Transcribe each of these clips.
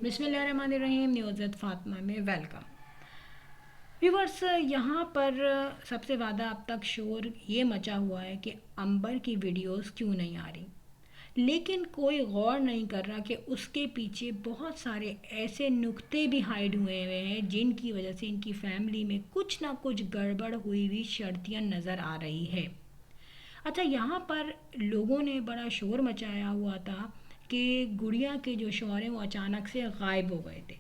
बिस्मिल्लाहिर्रहमानिर्रहीम। न्यूज़ फातिमा में welcome. Viewers, यहाँ पर सबसे ज़्यादा अब तक शोर ये मचा हुआ है कि अंबर की वीडियोस क्यों नहीं आ रही, लेकिन कोई गौर नहीं कर रहा कि उसके पीछे बहुत सारे ऐसे नुक्ते भी हाइड हुए हैं जिनकी वजह से इनकी फैमिली में कुछ ना कुछ गड़बड़ हुई हुई शर्तियाँ नज़र आ रही है। अच्छा, यहाँ पर लोगों ने बड़ा शोर मचाया हुआ था कि गुड़िया के जो शौहर हैं वो अचानक से गायब हो गए थे।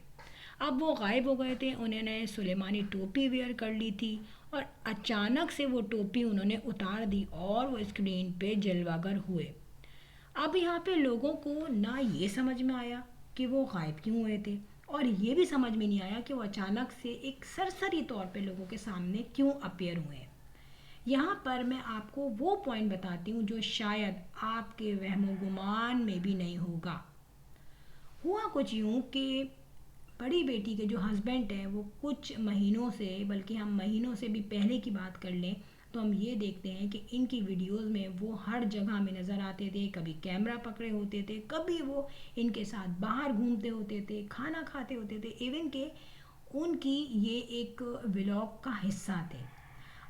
अब वो गायब हो गए थे, उन्होंने सुलेमानी टोपी वेयर कर ली थी और अचानक से वो टोपी उन्होंने उतार दी और वो स्क्रीन पे जलवागर हुए। अब यहाँ पे लोगों को ना ये समझ में आया कि वो गायब क्यों हुए थे, और ये भी समझ में नहीं आया कि वो अचानक से एक सरसरी तौर पे लोगों के सामने क्यों अपीयर हुए। यहाँ पर मैं आपको वो पॉइंट बताती हूँ जो शायद आपके वहमो गुमान में भी नहीं होगा। हुआ कुछ यूँ कि बड़ी बेटी के जो हस्बैंड हैं वो कुछ महीनों से, बल्कि हम महीनों से भी पहले की बात कर लें तो हम ये देखते हैं कि इनकी वीडियोस में वो हर जगह में नज़र आते थे। कभी कैमरा पकड़े होते थे, कभी वो इनके साथ बाहर घूमते होते थे, खाना खाते होते थे, इवन के उनकी ये एक व्लॉग का हिस्सा थे।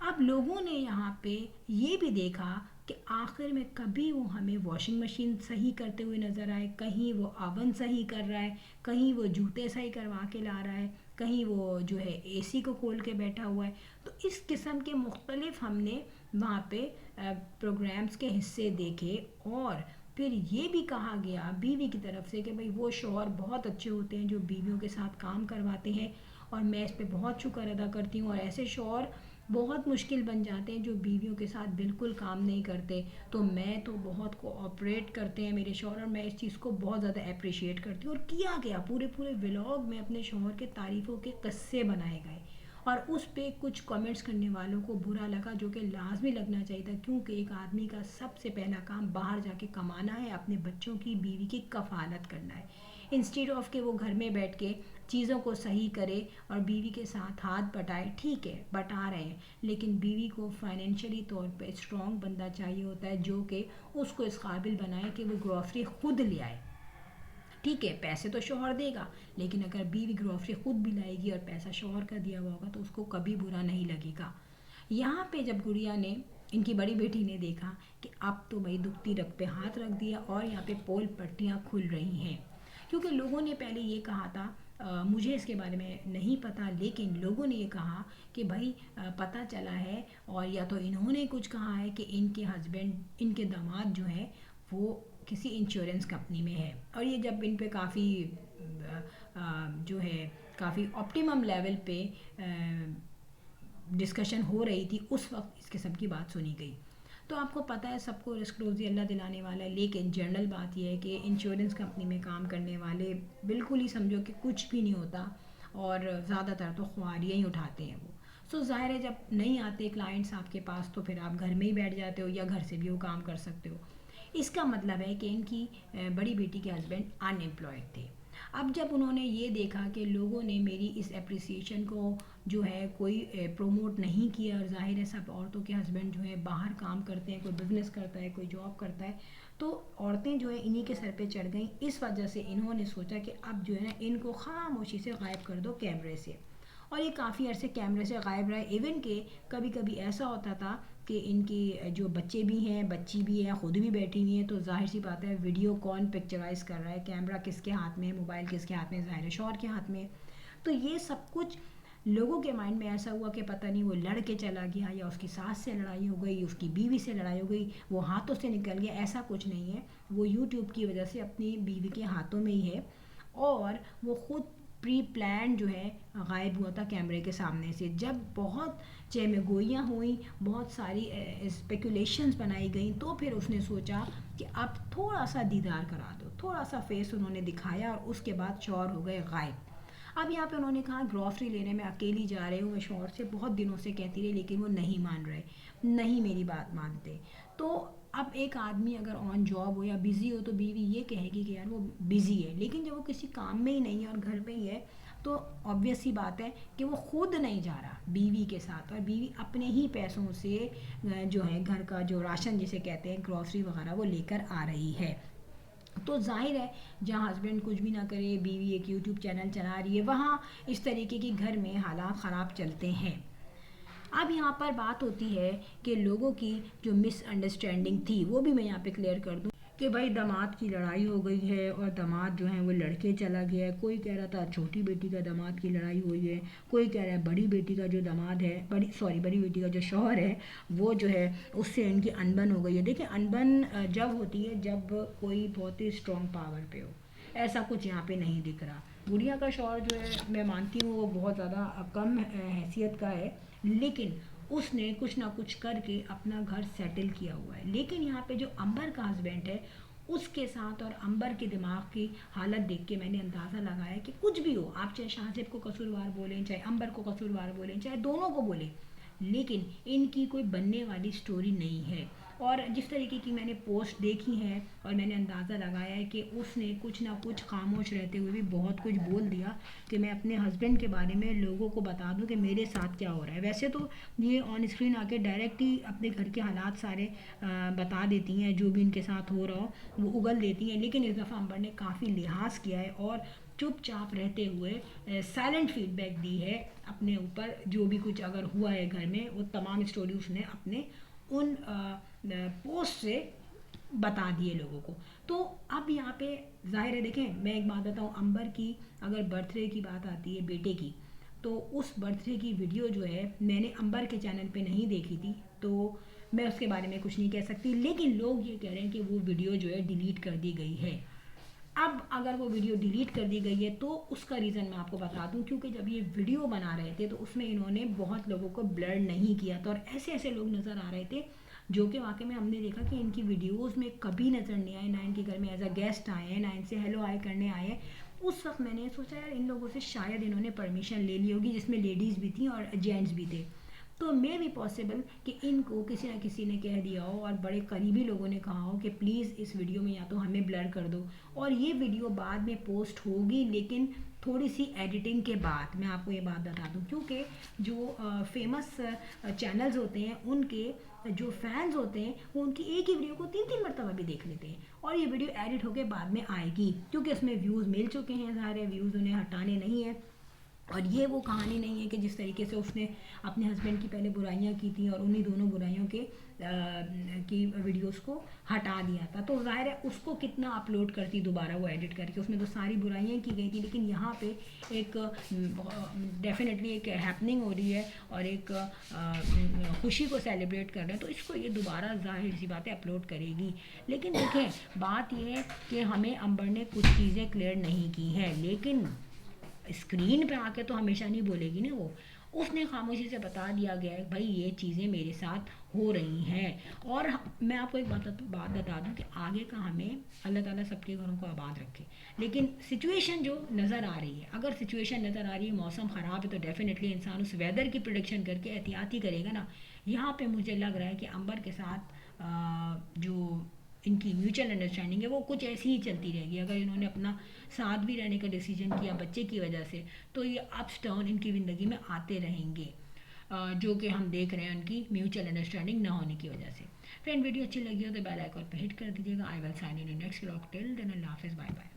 अब लोगों ने यहाँ पे ये भी देखा कि आखिर में कभी वो हमें वॉशिंग मशीन सही करते हुए नज़र आए, कहीं वो अवन सही कर रहा है, कहीं वो जूते सही करवा के ला रहा है, कहीं वो जो है एसी को खोल के बैठा हुआ है। तो इस किस्म के मुख्तलिफ हमने वहाँ पे प्रोग्राम्स के हिस्से देखे, और फिर ये भी कहा गया बीवी की तरफ से कि भाई वो शौहर बहुत अच्छे होते हैं जो बीवियों के साथ काम करवाते हैं, और मैं इस पे बहुत शुक्र अदा करती हूँ। और ऐसे शौहर बहुत मुश्किल बन जाते हैं जो बीवियों के साथ बिल्कुल काम नहीं करते। तो मैं तो बहुत कोऑपरेट करते हैं मेरे शौहर, और मैं इस चीज़ को बहुत ज़्यादा अप्रिशिएट करती हूँ। और किया गया, पूरे पूरे व्लॉग में अपने शौहर के तारीफ़ों के किस्से बनाए गए, और उस पे कुछ कमेंट्स करने वालों को बुरा लगा, जो कि लाजमी लगना चाहिए था, क्योंकि एक आदमी का सबसे पहला काम बाहर जाके कमाना है, अपने बच्चों की, बीवी की कफ़ालत करना है, इंस्टेड ऑफ कि वो घर में बैठ के चीज़ों को सही करे और बीवी के साथ हाथ बटाए। ठीक है, बटा रहे हैं, लेकिन बीवी को फाइनेंशियली तौर पे स्ट्रॉन्ग बंदा चाहिए होता है जो कि उसको इस काबिल बनाए कि वो ग्रॉसरी खुद ले आए। ठीक है, पैसे तो शौहर देगा, लेकिन अगर बीवी ग्रॉसरी खुद भी लाएगी और पैसा शौहर का दिया हुआ होगा तो उसको कभी बुरा नहीं लगेगा। यहाँ पे जब गुड़िया ने, इनकी बड़ी बेटी ने देखा कि अब तो भाई दुखती रग पे हाथ रख दिया और यहाँ पे पोल पट्टियाँ खुल रही हैं, क्योंकि लोगों ने पहले ये कहा था, मुझे इसके बारे में नहीं पता, लेकिन लोगों ने ये कहा कि भाई पता चला है, और या तो इन्होंने कुछ कहा है कि इनके हस्बैंड, इनके दामाद जो है वो किसी इंश्योरेंस कंपनी में है। और ये जब इन पे काफ़ी जो है काफ़ी ऑप्टिमम लेवल पे डिस्कशन हो रही थी, उस वक्त इस किस्म की बात सुनी गई। तो आपको पता है सबको रिस्क रोज़ी अल्लाह दिलाने वाला है, लेकिन जनरल बात यह है कि इंश्योरेंस कंपनी में काम करने वाले बिल्कुल ही समझो कि कुछ भी नहीं होता, और ज़्यादातर तो ख्वारियाँ ही उठाते हैं वो। सो ज़ाहिर है जब नहीं आते क्लाइंट्स आपके पास तो फिर आप घर में ही बैठ जाते हो या घर से भी वो काम कर सकते हो। इसका मतलब है कि इनकी बड़ी बेटी के हस्बैंड अनएम्प्लॉयड थे। अब जब उन्होंने ये देखा कि लोगों ने मेरी इस एप्रिसिएशन को जो है कोई प्रोमोट नहीं किया, और ज़ाहिर है सब औरतों के हस्बैंड जो है बाहर काम करते हैं, कोई बिज़नेस करता है, कोई जॉब करता है, तो औरतें जो है इन्हीं के सर पे चढ़ गई। इस वजह से इन्होंने सोचा कि अब जो है ना इनको खामोशी से गायब कर दो कैमरे से, और ये काफ़ी अरसे कैमरे से गायब रहे। इवन के कभी कभी ऐसा होता था कि इनकी जो बच्चे भी हैं, बच्ची भी है, ख़ुद भी बैठी हुई हैं, तो जाहिर सी बात है वीडियो कौन पिक्चराइज कर रहा है, कैमरा किसके हाथ में है, मोबाइल किसके हाथ में, ज़ाहिर है शौहर के हाथ में। तो ये सब कुछ लोगों के माइंड में ऐसा हुआ कि पता नहीं वो लड़ के चला गया, या उसकी सास से लड़ाई हो गई, उसकी बीवी से लड़ाई हो गई, वो हाथों से निकल गया। ऐसा कुछ नहीं है, वो यूट्यूब की वजह से अपनी बीवी के हाथों में ही है, और वो ख़ुद प्री प्लान जो है गायब हुआ था कैमरे के सामने से। जब बहुत चहमगोइयाँ हुई, बहुत सारी स्पेकुलेशंस बनाई गई, तो फिर उसने सोचा कि अब थोड़ा सा दीदार करा दो, थोड़ा सा फेस उन्होंने दिखाया, और उसके बाद शौहर हो गए गायब। अब यहाँ पे उन्होंने कहा ग्रॉसरी लेने में अकेली जा रहे हूँ, मैं शौहर से बहुत दिनों से कहती रही, लेकिन वो नहीं मान रहे, नहीं मेरी बात मानते। तो अब एक आदमी अगर ऑन जॉब हो या बिज़ी हो तो बीवी ये कहेगी कि यार वो बिज़ी है, लेकिन जब वो किसी काम में ही नहीं है और घर में ही है, तो ऑब्वियस सी बात है कि वो खुद नहीं जा रहा बीवी के साथ, और बीवी अपने ही पैसों से जो है घर का जो राशन जिसे कहते हैं ग्रॉसरी वगैरह वो लेकर आ रही है। تو ظاہر ہے جہاں ہسبینڈ کچھ بھی نہ کرے، بیوی ایک یوٹیوب چینل چلا رہی ہے، وہاں اس طریقے کی گھر میں حالات خراب چلتے ہیں۔ اب یہاں پر بات ہوتی ہے کہ لوگوں کی جو مس انڈرسٹینڈنگ تھی وہ بھی میں یہاں پہ کلیئر کر دوں کہ بھائی داماد کی لڑائی ہو گئی ہے اور داماد جو ہیں وہ لڑکے چلا گیا ہے۔ کوئی کہہ رہا تھا چھوٹی بیٹی کا داماد کی لڑائی ہوئی ہے، کوئی کہہ رہا ہے بڑی بیٹی کا جو داماد ہے، بڑی بیٹی کا جو شوہر ہے وہ جو ہے اس سے ان کی انبن ہو گئی ہے۔ دیکھیں انبن جب ہوتی ہے جب کوئی بہت ہی اسٹرانگ پاور پہ ہو، ایسا کچھ یہاں پہ نہیں دکھ رہا۔ گڑیا کا شوہر جو ہے میں مانتی ہوں وہ بہت زیادہ کم حیثیت کا ہے، لیکن اس نے کچھ نہ کچھ کر کے اپنا گھر سیٹل کیا ہوا ہے۔ لیکن یہاں پہ جو امبر کا ہسبینڈ ہے اس کے ساتھ اور امبر کے دماغ کی حالت دیکھ کے میں نے اندازہ لگایا کہ کچھ بھی ہو، آپ چاہے شاہزیب کو قصوروار بولیں، چاہے امبر کو قصوروار بولیں، چاہے دونوں کو بولیں، لیکن ان کی کوئی بننے والی سٹوری نہیں ہے۔ اور جس طریقے کی میں نے پوسٹ دیکھی ہے اور میں نے اندازہ لگایا ہے کہ اس نے کچھ نہ کچھ خاموش رہتے ہوئے بھی بہت کچھ بول دیا کہ میں اپنے ہسبینڈ کے بارے میں لوگوں کو بتا دوں کہ میرے ساتھ کیا ہو رہا ہے۔ ویسے تو یہ آن اسکرین آ کے ڈائریکٹ ہی اپنے گھر کے حالات سارے بتا دیتی ہیں، جو بھی ان کے ساتھ ہو رہا ہو وہ اگل دیتی ہیں، لیکن اس دفعہ امبر نے کافی لحاظ کیا ہے اور چپ چاپ رہتے ہوئے سائلنٹ فیڈ بیک دی ہے اپنے اوپر، جو بھی کچھ اگر ہوا ہے گھر میں وہ تمام اسٹوری اس نے اپنے ان پوسٹ سے بتا دیے لوگوں کو۔ تو اب یہاں پہ ظاہر ہے، دیکھیں میں ایک بات بتاؤں، امبر کی اگر برتھ ڈے کی بات آتی ہے بیٹے کی، تو اس برتھ ڈے کی ویڈیو جو ہے میں نے امبر کے چینل پہ نہیں دیکھی تھی، تو میں اس کے بارے میں کچھ نہیں کہہ سکتی، لیکن لوگ یہ کہہ رہے ہیں کہ وہ ویڈیو جو ہے ڈیلیٹ کر دی گئی ہے۔ اب اگر وہ ویڈیو ڈیلیٹ کر دی گئی ہے تو اس کا ریزن میں آپ کو بتا دوں، کیونکہ جب یہ ویڈیو بنا رہے تھے تو اس میں انہوں نے بہت لوگوں کو بلر نہیں کیا تھا، اور ایسے ایسے لوگ نظر آ رہے تھے جو کہ واقعی میں ہم نے دیکھا کہ ان کی ویڈیوز میں کبھی نظر نہیں آئے، نہ ان کے گھر میں ایز اے گیسٹ آئے ہیں، نہ ان سے ہیلو ہائی کرنے آئے ہیں۔ اس وقت میں نے سوچا یار ان لوگوں سے شاید انہوں نے پرمیشن لے لی ہوگی، جس میں لیڈیز بھی تھیں اور جینٹس بھی تھے، تو مے بھی پاسبل کہ ان کو کسی نہ کسی نے کہہ دیا ہو اور بڑے قریبی لوگوں نے کہا ہو کہ پلیز اس ویڈیو میں یا تو ہمیں بلر کر دو، اور یہ ویڈیو بعد میں پوسٹ ہوگی لیکن تھوڑی سی ایڈیٹنگ کے بعد۔ میں آپ کو یہ بات بتا دوں کیونکہ جو فیمس چینلز ہوتے ہیں ان کے جو فینز ہوتے ہیں وہ ان کی ایک ہی ویڈیو کو 3 مرتبہ بھی دیکھ لیتے ہیں، اور یہ ویڈیو ایڈٹ ہو کے بعد میں آئے گی کیونکہ اس میں ویوز مل چکے ہیں، سارے ویوز انہیں ہٹانے نہیں ہیں۔ اور یہ وہ کہانی نہیں ہے کہ جس طریقے سے اس نے اپنے ہسبینڈ کی پہلے برائیاں کی تھیں اور انہی دونوں برائیوں کے کی ویڈیوز کو ہٹا دیا تھا، تو ظاہر ہے اس کو کتنا اپلوڈ کرتی دوبارہ وہ ایڈٹ کر کے، اس میں تو ساری برائیاں کی گئی تھی، لیکن یہاں پہ ایک ڈیفینیٹلی ایک ہیپننگ ہو رہی ہے اور ایک خوشی کو سیلیبریٹ کر رہے ہیں، تو اس کو یہ دوبارہ ظاہر سی باتیں اپلوڈ کرے گی۔ لیکن دیکھیں بات یہ ہے کہ ہمیں امبر نے کچھ چیزیں کلیئر نہیں کی ہیں، لیکن اسکرین پہ آ کے تو ہمیشہ نہیں بولے گی نا وہ، اس نے خاموشی سے بتا دیا گیا ہے بھائی یہ چیزیں میرے ساتھ ہو رہی ہیں۔ اور میں آپ کو ایک بات بتا دوں کہ آگے کا ہمیں اللہ تعالیٰ سب کے گھروں کو آباد رکھے، لیکن سچویشن جو نظر آ رہی ہے، اگر سچویشن نظر آ رہی ہے موسم خراب ہے تو ڈیفینیٹلی انسان اس ویدر کی پریڈکشن کر کے احتیاط ہی کرے گا نا۔ یہاں پہ مجھے لگ رہا ہے کہ امبر کے ساتھ جو ان کی میوچل انڈرسٹینڈنگ ہے وہ کچھ ایسی ہی چلتی رہے گی، اگر انہوں نے اپنا ساتھ بھی رہنے کا ڈیسیجن کیا بچے کی وجہ سے تو یہ اپس ڈاؤن ان کی زندگی میں آتے رہیں گے، جو کہ ہم دیکھ رہے ہیں ان کی میوچل انڈرسٹینڈنگ نہ ہونے کی وجہ سے۔ فرینڈ ویڈیو اچھی لگی ہو تو بیل آئیکن پہ ہٹ کر دیجیے گا۔ I will sign in next vlog, till then اللہ حافظ، بائے بائے۔